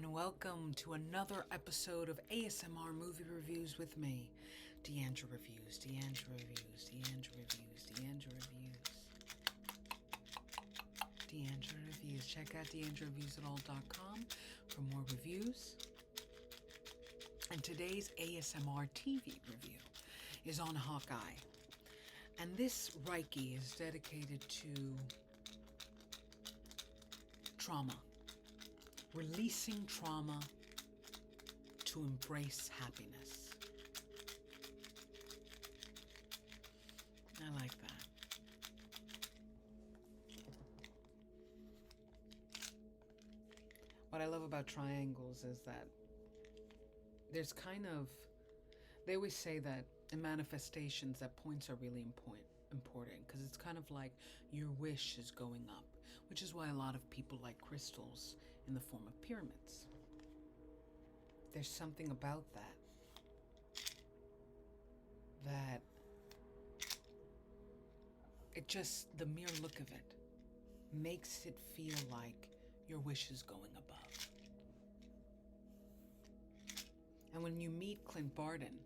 and welcome to another episode of ASMR Movie Reviews with me, Deandra Reviews, Deandra Reviews, Deandra Reviews, Deandra Reviews. Deandra Reviews. Check out deandrareviewsitall.com for more reviews. And today's ASMR TV review is on Hawkeye. And this REIKI is dedicated to trauma. Releasing trauma to embrace happiness. I like that. What I love about triangles is that there's they always say that in manifestations that points are really important because it's kind of like your wish is going up, which is why a lot of people like crystals in the form of pyramids. There's something about that it just, the mere look of it makes it feel like your wish is going above. And when you meet Clint Barton,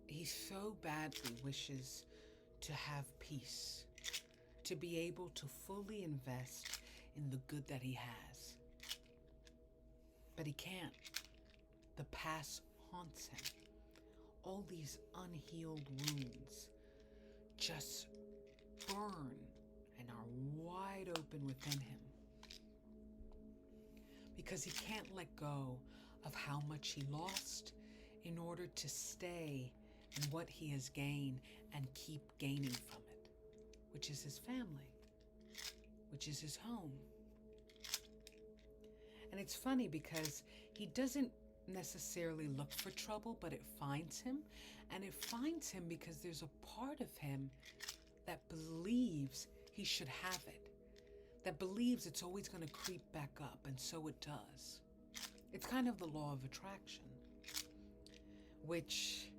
he so badly wishes to have peace, to be able to fully invest in the good that he has. But he can't. The past haunts him. All these unhealed wounds just burn and are wide open within him. Because he can't let go of how much he lost in order to stay in what he has gained and keep gaining from it, which is his family, which is his home. And it's funny because he doesn't necessarily look for trouble, but it finds him. And it finds him because there's a part of him that believes he should have it, that believes it's always going to creep back up, and so it does. It's kind of the law of attraction, which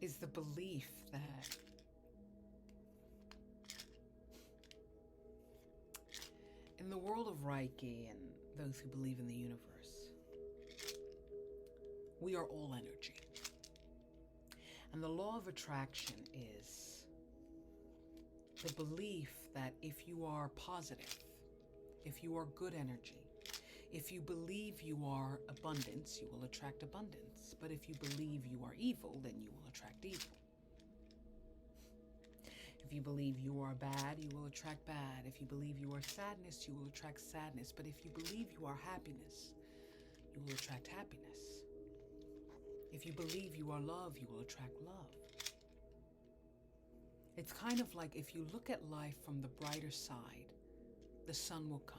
is the belief that in the world of REIKI and those who believe in the universe, we are all energy. And the law of attraction is the belief that if you are positive, if you are good energy, if you believe you are abundance, you will attract abundance. But if you believe you are evil, then you will attract evil. If you believe you are bad, you will attract bad. If you believe you are sadness, you will attract sadness. But if you believe you are happiness, you will attract happiness. If you believe you are love, you will attract love. It's kind of like if you look at life from the brighter side, the sun will come.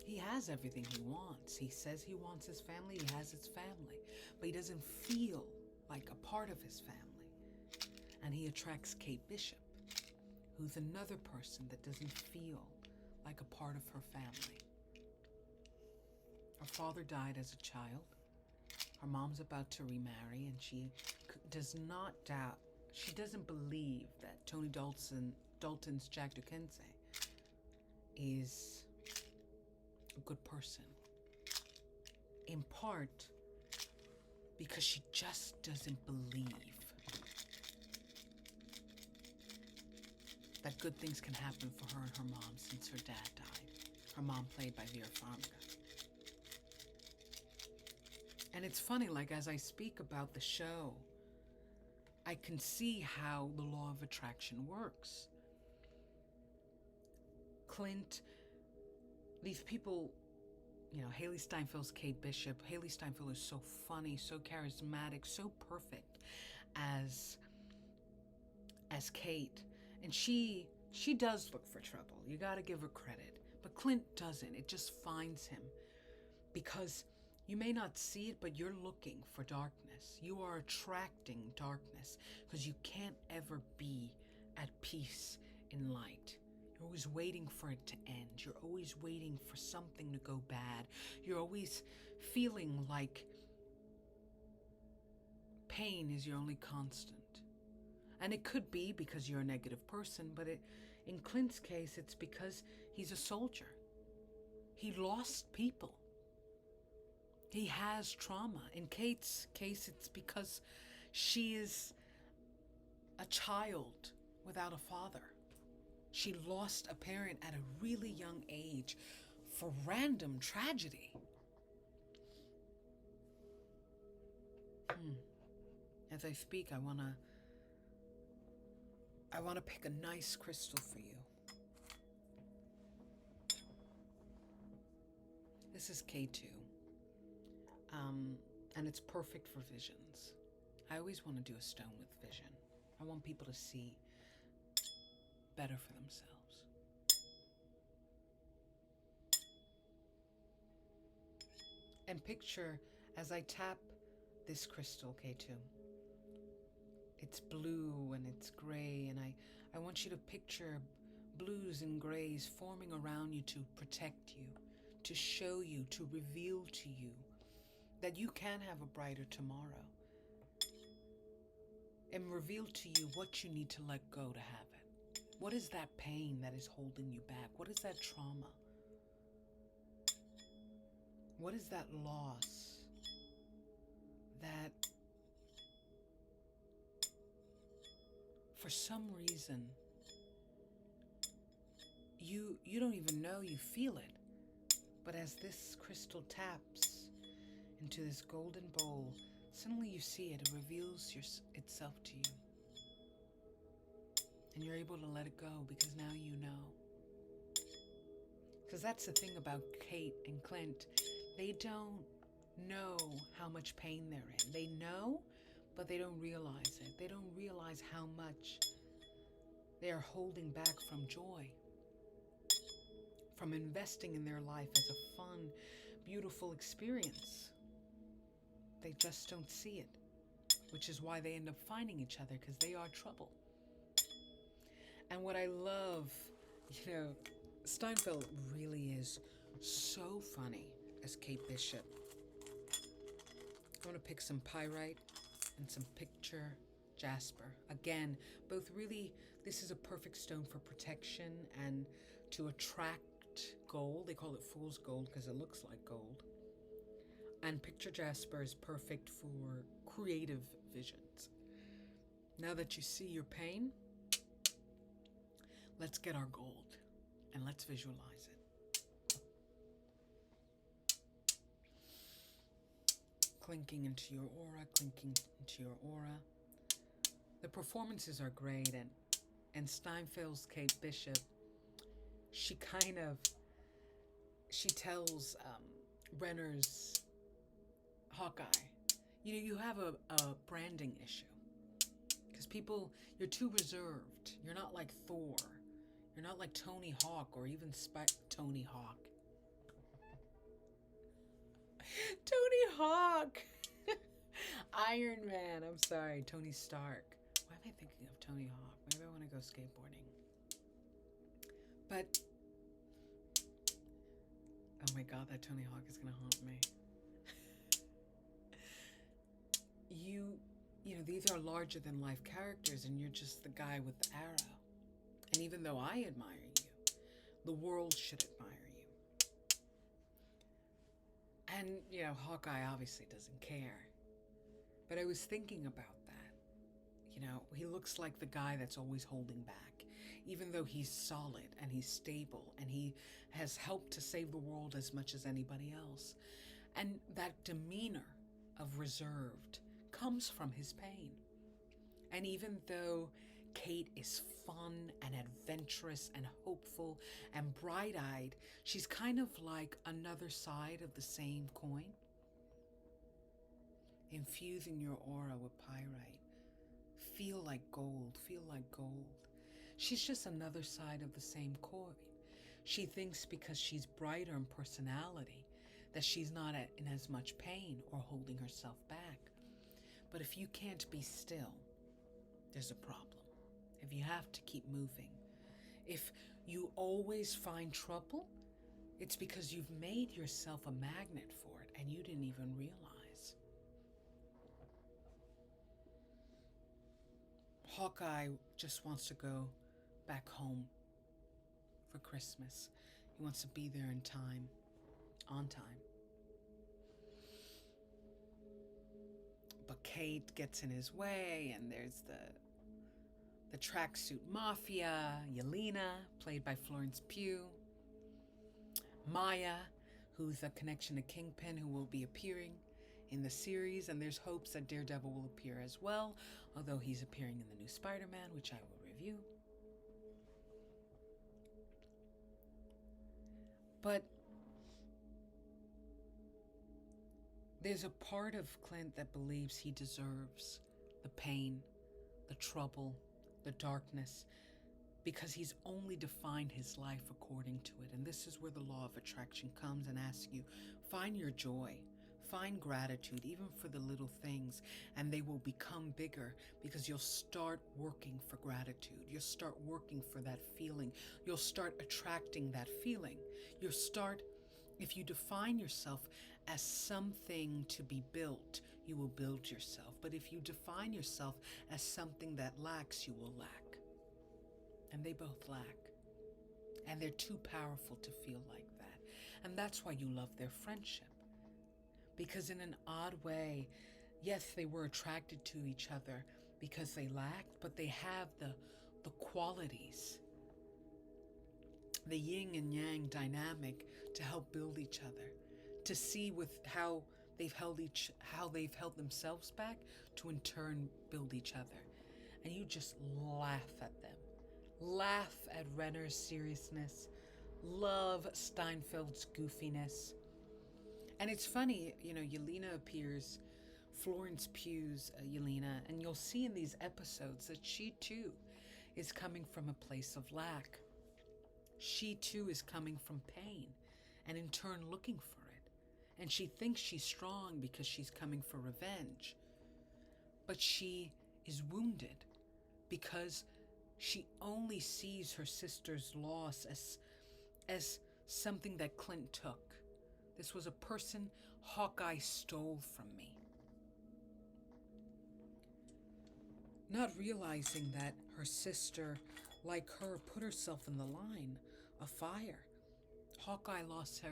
He has everything he wants. He says he wants his family, he has his family, but he doesn't feel like a part of his family. And he attracts Kate Bishop, who's another person that doesn't feel like a part of her family. Her father died as a child. Her mom's about to remarry, and she doesn't believe that Tony Dalton's Jack Duquesne is a good person. In part because she just doesn't believe that good things can happen for her and her mom since her dad died. Her mom played by Vera Farmiga. And it's funny, like as I speak about the show, I can see how the law of attraction works. Clint, these people, Haley Steinfeld's Kate Bishop. Haley Steinfeld is so funny, so charismatic, so perfect as Kate. And she does look for trouble. You got to give her credit. But Clint doesn't. It just finds him because you may not see it, but you're looking for darkness. You are attracting darkness because you can't ever be at peace in light. You're always waiting for it to end. You're always waiting for something to go bad. You're always feeling like pain is your only constant. And it could be because you're a negative person, but in Clint's case, it's because he's a soldier. He lost people. He has trauma. In Kate's case, it's because she is a child without a father. She lost a parent at a really young age for random tragedy. As I speak, I wanna pick a nice crystal for you. This is K2. And it's perfect for visions. I always want to do a stone with vision. I want people to see better for themselves. And picture, as I tap this crystal, K2, it's blue and it's gray, and I want you to picture blues and grays forming around you to protect you, to show you, to reveal to you that you can have a brighter tomorrow, and reveal to you what you need to let go to have it. What is that pain that is holding you back? What is that trauma? What is that loss that for some reason you don't even know you feel it? But as this crystal taps into this golden bowl, suddenly you see it. It reveals itself to you. And you're able to let it go because now you know. Because that's the thing about Kate and Clint. They don't know how much pain they're in. They know, but they don't realize it. They don't realize how much they are holding back from joy, from investing in their life as a fun, beautiful experience. They just don't see it, which is why they end up finding each other, because they are trouble. And what I love, Steinfeld really is so funny as Kate Bishop. I want to pick some pyrite and some picture jasper. Again, both really, this is a perfect stone for protection and to attract gold. They call it fool's gold because it looks like gold. And picture jasper is perfect for creative visions. Now that you see your pain, let's get our gold and let's visualize it. Clinking into your aura, clinking into your aura. The performances are great, and Steinfeld's Kate Bishop, she tells Renner's Hawkeye, you have a branding issue. Because people, you're too reserved. You're not like Thor. You're not like Tony Hawk or even Tony Hawk. Tony Hawk! Iron Man, I'm sorry, Tony Stark. Why am I thinking of Tony Hawk? Maybe I want to go skateboarding. But, oh my God, that Tony Hawk is going to haunt me. These are larger than life characters, and you're just the guy with the arrow. And even though I admire you, the world should admire you. And, Hawkeye obviously doesn't care. But I was thinking about that. He looks like the guy that's always holding back, even though he's solid and he's stable and he has helped to save the world as much as anybody else. And that demeanor of reserved comes from his pain. And even though Kate is fun and adventurous and hopeful and bright-eyed, she's kind of like another side of the same coin. Infusing your aura with pyrite. Feel like gold, feel like gold. She's just another side of the same coin. She thinks because she's brighter in personality that she's not in as much pain or holding herself back. But if you can't be still, there's a problem. If you have to keep moving, if you always find trouble, it's because you've made yourself a magnet for it and you didn't even realize. Hawkeye just wants to go back home for Christmas. He wants to be there in time. on time. But Kate gets in his way, and there's the tracksuit mafia, Yelena, played by Florence Pugh, Maya, who's a connection to Kingpin, who will be appearing in the series, and there's hopes that Daredevil will appear as well, although he's appearing in the new Spider-Man, which I will review. But there's a part of Clint that believes he deserves the pain, the trouble, the darkness, because he's only defined his life according to it. And this is where the law of attraction comes and asks you, find your joy, find gratitude, even for the little things, and they will become bigger because you'll start working for gratitude. You'll start working for that feeling. You'll start attracting that feeling. You'll start, if you define yourself as something to be built, you will build yourself. But if you define yourself as something that lacks, you will lack. And they both lack. And they're too powerful to feel like that. And that's why you love their friendship. Because in an odd way, yes, they were attracted to each other because they lacked, but they have the qualities, the yin and yang dynamic to help build each other, to see with how they've held themselves back to in turn build each other. And you just laugh at them. Laugh at Renner's seriousness. Love Steinfeld's goofiness. And it's funny, Yelena appears, Florence Pugh's Yelena, and you'll see in these episodes that she too is coming from a place of lack. She too is coming from pain and in turn looking for it. And she thinks she's strong because she's coming for revenge. But she is wounded because she only sees her sister's loss as something that Clint took. This was a person Hawkeye stole from me. Not realizing that her sister, like her, put herself in the line of fire. Hawkeye lost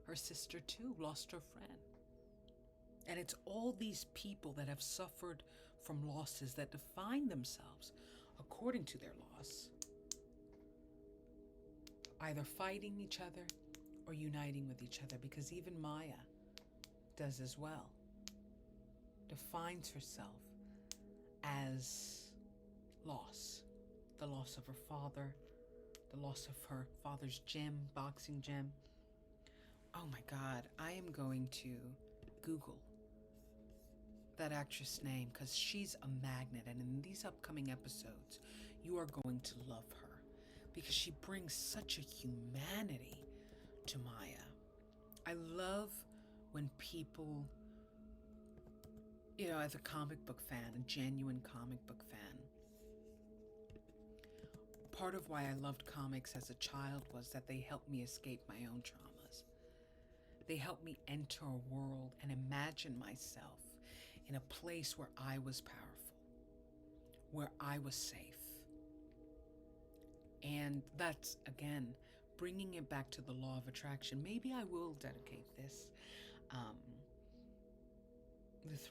her sister too, lost her friend. And it's all these people that have suffered from losses that define themselves according to their loss, either fighting each other or uniting with each other, because even Maya does as well. Defines herself as loss. The loss of her father, the loss of her father's gym, boxing gym. Oh my God, I am going to Google that actress' name because she's a magnet, and in these upcoming episodes, you are going to love her because she brings such a humanity to Maya. I love when people, as a comic book fan, a genuine comic book fan, part of why I loved comics as a child was that they helped me escape my own traumas. They helped me enter a world and imagine myself in a place where I was powerful, where I was safe. And that's, again, bringing it back to the law of attraction. Maybe I will dedicate this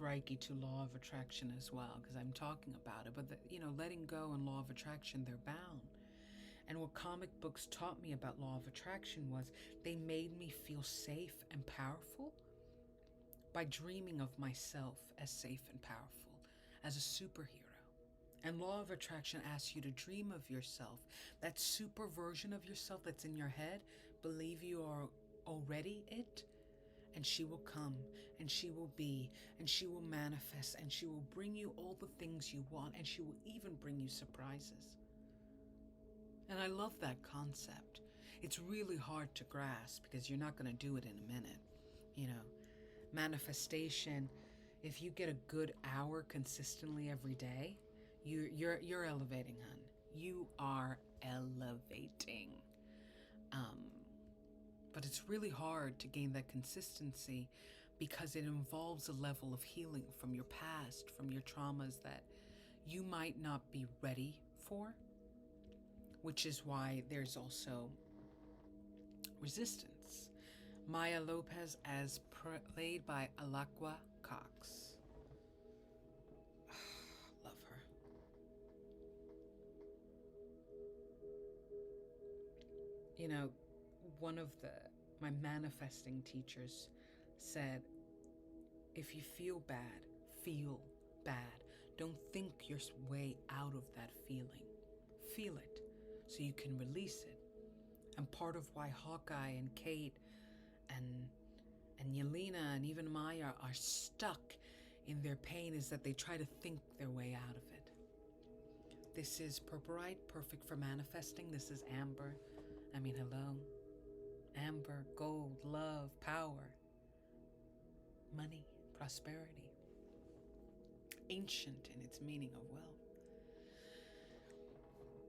REIKI to law of attraction as well, because I'm talking about it. But, letting go and law of attraction, they're bound. And what comic books taught me about law of attraction was they made me feel safe and powerful by dreaming of myself as safe and powerful, as a superhero. And law of attraction asks you to dream of yourself, that super version of yourself that's in your head. Believe you are already it, and she will come, and she will be, and she will manifest, and she will bring you all the things you want, and she will even bring you surprises. And I love that concept. It's really hard to grasp because you're not going to do it in a minute. Manifestation, if you get a good hour consistently every day, you're elevating, hun. You are elevating. But it's really hard to gain that consistency because it involves a level of healing from your past, from your traumas that you might not be ready for, which is why there's also resistance. Maya Lopez as played by Alaqua Cox. Love her. You know, one of my manifesting teachers said, if you feel bad, feel bad. Don't think your way out of that feeling. Feel it so you can release it. And part of why Hawkeye and Kate and Yelena and even Maya are stuck in their pain is that they try to think their way out of it. This is Purpurite, perfect for manifesting. This is Amber. Hello. Amber, gold, love, power, money, prosperity. Ancient in its meaning of wealth.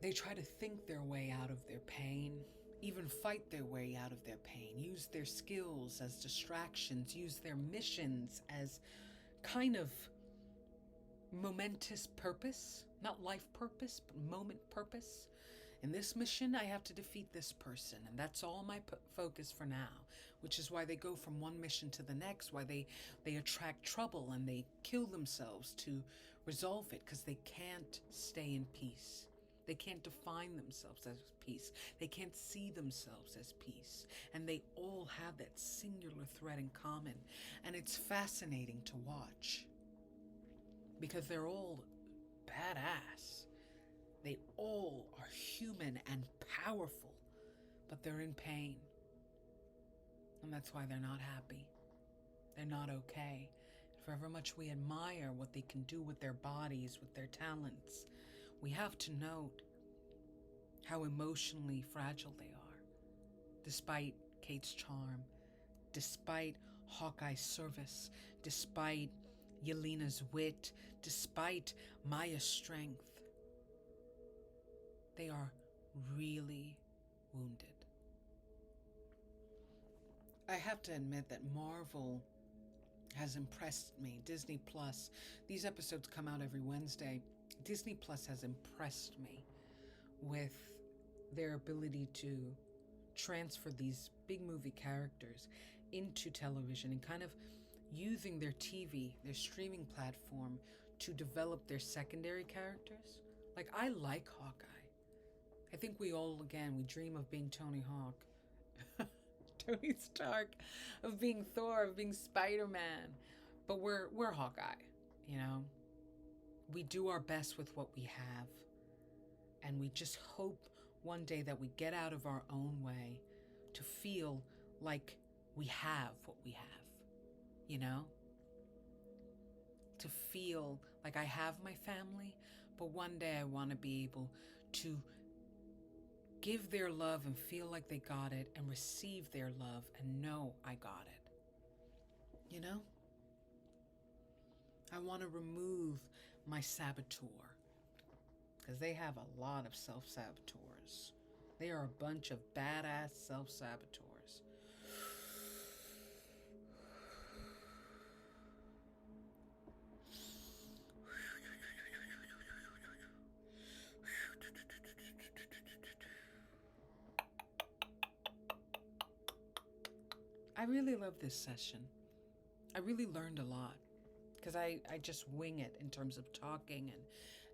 They try to think their way out of their pain, even fight their way out of their pain, use their skills as distractions, use their missions as kind of momentous purpose, not life purpose, but moment purpose. In this mission, I have to defeat this person, and that's all my focus for now, which is why they go from one mission to the next, why they attract trouble and they kill themselves to resolve it, because they can't stay in peace. They can't define themselves as peace. They can't see themselves as peace. And they all have that singular thread in common. And it's fascinating to watch because they're all badass. They all are human and powerful, but they're in pain. And that's why they're not happy. They're not okay. For however much we admire what they can do with their bodies, with their talents, we have to note how emotionally fragile they are. Despite Kate's charm, despite Hawkeye's service, despite Yelena's wit, despite Maya's strength, they are really wounded. I have to admit that Marvel has impressed me. Disney Plus, these episodes come out every Wednesday. Disney Plus has impressed me with their ability to transfer these big movie characters into television and kind of using their TV, their streaming platform, to develop their secondary characters. Like, I like Hawkeye. I think we all, again, we dream of being Tony Hawk, Tony Stark, of being Thor, of being Spider-Man. But we're Hawkeye, you know? We do our best with what we have. And we just hope one day that we get out of our own way to feel like we have what we have, you know? To feel like I have my family, but one day I want to be able to give their love and feel like they got it and receive their love and know I got it. You know? I want to remove my saboteur, because they have a lot of self-saboteurs. They are a bunch of badass self-saboteurs. I really love this session. I really learned a lot because I just wing it in terms of talking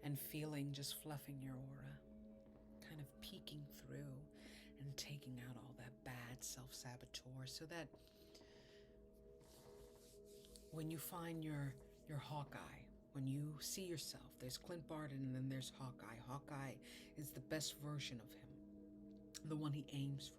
and feeling, just fluffing your aura, kind of peeking through and taking out all that bad self-saboteur so that when you find your Hawkeye, when you see yourself, there's Clint Barton and then there's Hawkeye. Hawkeye is the best version of him, the one he aims for.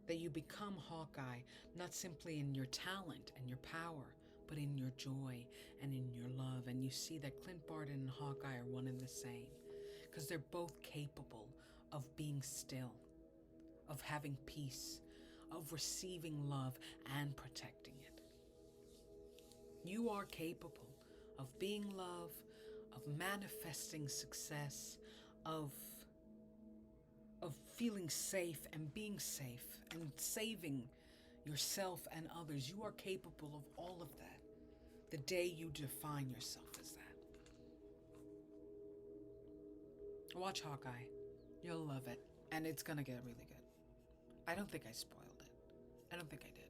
That you become Hawkeye, not simply in your talent and your power, but in your joy and in your love. And you see that Clint Barton and Hawkeye are one and the same, because they're both capable of being still, of having peace, of receiving love and protecting it. You are capable of being love, of manifesting success, of feeling safe and being safe and saving yourself and others. You are capable of all of that the day you define yourself as that. Watch Hawkeye. You'll love it. And it's going to get really good. I don't think I spoiled it. I don't think I did.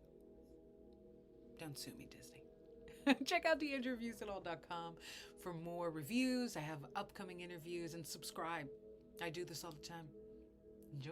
Don't sue me, Disney. Check out theandrewreviewsitall.com for more reviews. I have upcoming interviews, and subscribe. I do this all the time. Enjoy.